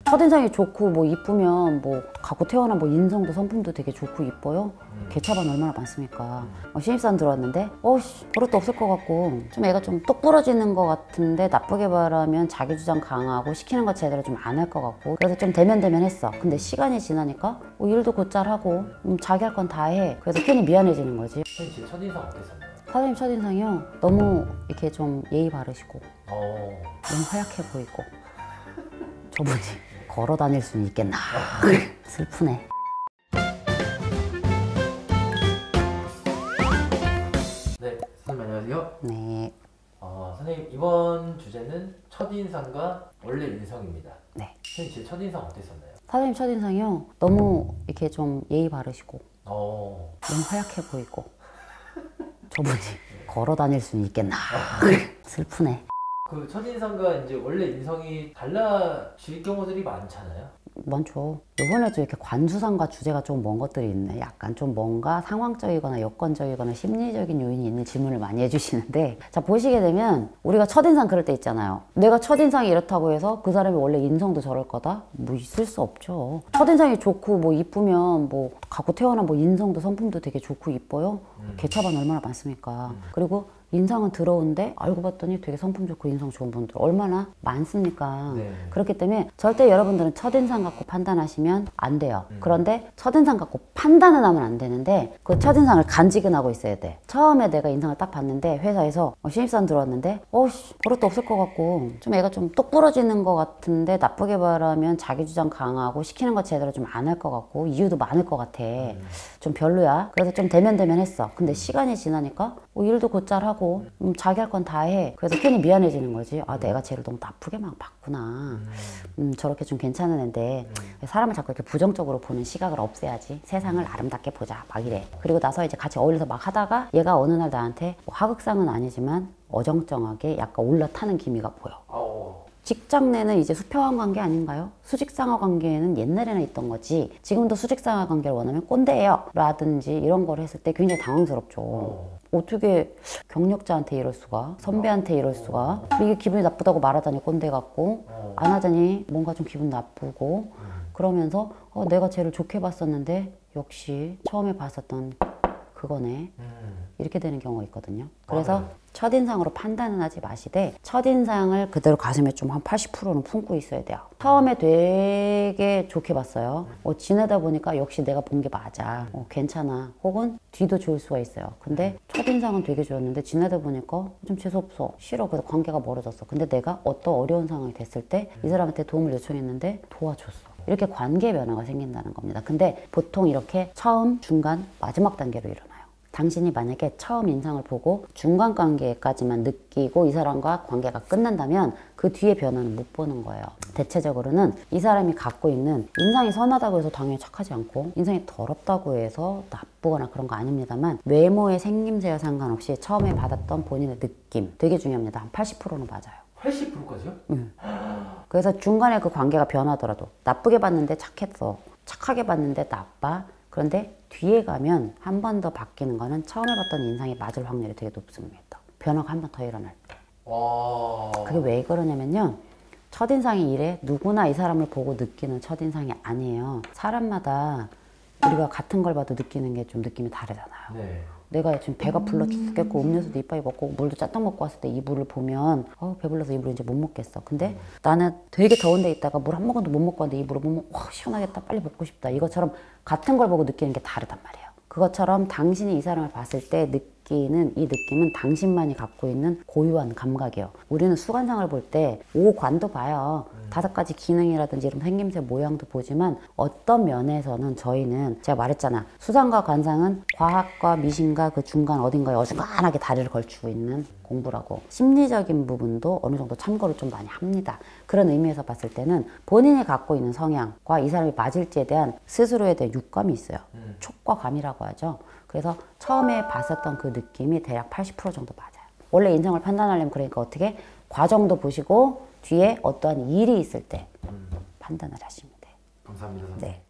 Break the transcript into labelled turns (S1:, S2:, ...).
S1: 첫인상이 좋고 뭐 이쁘면 뭐 갖고 태어난 뭐 인성도 성품도 되게 좋고 이뻐요. 개차반 얼마나 많습니까. 신입사원 들어왔는데 버릇도 없을 것 같고 좀 애가 좀 똑 부러지는 것 같은데 나쁘게 말하면 자기 주장 강하고 시키는 거 제대로 좀 안 할 것 같고 그래서 좀 대면대면했어. 근데 시간이 지나니까 일도 곧잘 하고 자기 할 건 다 해. 그래서 괜히 미안해지는 거지.
S2: 선생님 첫인상 어땠었나요?
S1: 사장님 첫인상이요? 너무 이렇게 좀 예의 바르시고 너무 하얗게 보이고 저분이 걸어 다닐 수는 있겠나. 슬프네.
S2: 네, 선생님 안녕하세요.
S1: 네.
S2: 선생님 이번 주제는 첫인상과 원래 인성입니다.
S1: 네.
S2: 선생님 제 첫인상 어땠었나요?
S1: 사장님 첫인상이요? 너무 이렇게 좀 예의 바르시고 너무 하얗게 보이고 저분이 걸어 다닐 수는 있겠나. 슬프네.
S2: 그 첫인상과 이제 원래 인성이 달라질 경우들이 많잖아요.
S1: 많죠. 이번에도 이렇게 관수상과 주제가 좀 먼 것들이 있네. 약간 좀 뭔가 상황적이거나 여건적이거나 심리적인 요인이 있는 질문을 많이 해주시는데, 자 보시게 되면 우리가 첫인상 그럴 때 있잖아요. 내가 첫인상이 이렇다고 해서 그 사람이 원래 인성도 저럴 거다? 뭐 있을 수 없죠. 첫인상이 좋고 뭐 이쁘면 뭐 갖고 태어난 뭐 인성도 성품도 되게 좋고 이뻐요. 개차반 얼마나 많습니까. 그리고 인상은 더러운데 알고 봤더니 되게 성품 좋고 인성 좋은 분들 얼마나 많습니까.
S2: 네.
S1: 그렇기 때문에 절대 여러분들은 첫인상 갖고 판단하시면 안 돼요. 그런데 첫인상 갖고 판단은 하면 안 되는데 그 첫인상을 간직은 하고 있어야 돼. 처음에 내가 인상을 딱 봤는데 회사에서 신입사원 들어왔는데 버릇도 없을 것 같고 좀 애가 좀 똑 부러지는 것 같은데 나쁘게 말하면 자기 주장 강하고 시키는 거 제대로 좀 안 할 것 같고 이유도 많을 것 같아. 좀 별로야. 그래서 좀 대면대면했어. 근데 시간이 지나니까 일도 곧잘 하고 자기 할 건 다 해. 그래서 괜히 미안해지는 거지. 내가 쟤를 너무 나쁘게 막 봤구나. 저렇게 좀 괜찮은 앤데 사람을 자꾸 이렇게 부정적으로 보는 시각을 없애야지. 세상을 아름답게 보자. 막 이래. 그리고 나서 이제 같이 어울려서 막 하다가 얘가 어느 날 나한테 뭐 하극상은 아니지만 어정쩡하게 약간 올라타는 기미가 보여. 직장 내는 이제 수평한 관계 아닌가요? 수직상하 관계는 옛날에는 있던 거지 지금도 수직상하 관계를 원하면 꼰대예요 라든지 이런 걸 했을 때 굉장히 당황스럽죠. 어떻게 경력자한테 이럴 수가, 선배한테 이럴 수가. 이게 기분이 나쁘다고 말하자니 꼰대 같고 안 하자니 뭔가 좀 기분 나쁘고 그러면서 내가 쟤를 좋게 봤었는데 역시 처음에 봤었던 그거네. 이렇게 되는 경우가 있거든요. 그래서 첫인상으로 판단은 하지 마시되 첫인상을 그대로 가슴에 좀 한 80%는 품고 있어야 돼요. 처음에 되게 좋게 봤어요. 지내다 보니까 역시 내가 본 게 맞아. 괜찮아. 혹은 뒤도 좋을 수가 있어요. 근데 첫인상은 되게 좋았는데 지내다 보니까 좀 재수없어. 싫어. 그래서 관계가 멀어졌어. 근데 내가 어떤 어려운 상황이 됐을 때 이 사람한테 도움을 요청했는데 도와줬어. 이렇게 관계 변화가 생긴다는 겁니다. 근데 보통 이렇게 처음, 중간, 마지막 단계로 일어나요. 당신이 만약에 처음 인상을 보고 중간 관계까지만 느끼고 이 사람과 관계가 끝난다면 그 뒤에 변화는 못 보는 거예요. 대체적으로는 이 사람이 갖고 있는 인상이 선하다고 해서 당연히 착하지 않고 인상이 더럽다고 해서 나쁘거나 그런 거 아닙니다만 외모의 생김새와 상관없이 처음에 받았던 본인의 느낌 되게 중요합니다. 한 80%는 맞아요.
S2: 80%까지요?
S1: 그래서 중간에 그 관계가 변하더라도 나쁘게 봤는데 착했어. 착하게 봤는데 나빠. 그런데 뒤에 가면 한 번 더 바뀌는 거는 처음에 봤던 인상이 맞을 확률이 되게 높습니다. 변화가 한 번 더 일어날 때. 그게 왜 그러냐면요. 첫인상이 이래 누구나 이 사람을 보고 느끼는 첫인상이 아니에요. 사람마다 우리가 같은 걸 봐도 느끼는 게 좀 느낌이 다르잖아요.
S2: 네.
S1: 내가 지금 배가 불러 죽겠고 음료수도 이빨이 먹고 물도 짜떡 먹고 왔을 때 이 물을 보면 배불러서 이 물을 이제 못 먹겠어. 근데 나는 되게 더운 데 있다가 물 한 모금도 못 먹고 왔는데 이 물을 보면 시원하겠다 빨리 먹고 싶다. 이것처럼 같은 걸 보고 느끼는 게 다르단 말이에요. 그것처럼 당신이 이 사람을 봤을 때 느끼는 이 느낌은 당신만이 갖고 있는 고유한 감각이에요. 우리는 수관상을 볼 때 오관도 봐요. 5가지 기능이라든지 이런 생김새 모양도 보지만 어떤 면에서는 저희는 제가 말했잖아. 수상과 관상은 과학과 미신과 그 중간 어딘가에 어중간하게 다리를 걸치고 있는 공부라고. 심리적인 부분도 어느 정도 참고를 좀 많이 합니다. 그런 의미에서 봤을 때는 본인이 갖고 있는 성향과 이 사람이 맞을지에 대한 스스로에 대한 육감이 있어요. 촉과 감이라고 하죠. 그래서 처음에 봤었던 그 느낌이 대략 80% 정도 맞아요. 원래 인성을 판단하려면 그러니까 어떻게 과정도 보시고 뒤에 어떠한 일이 있을 때 판단을 하시면 돼요.
S2: 감사합니다, 선생님.
S1: 네.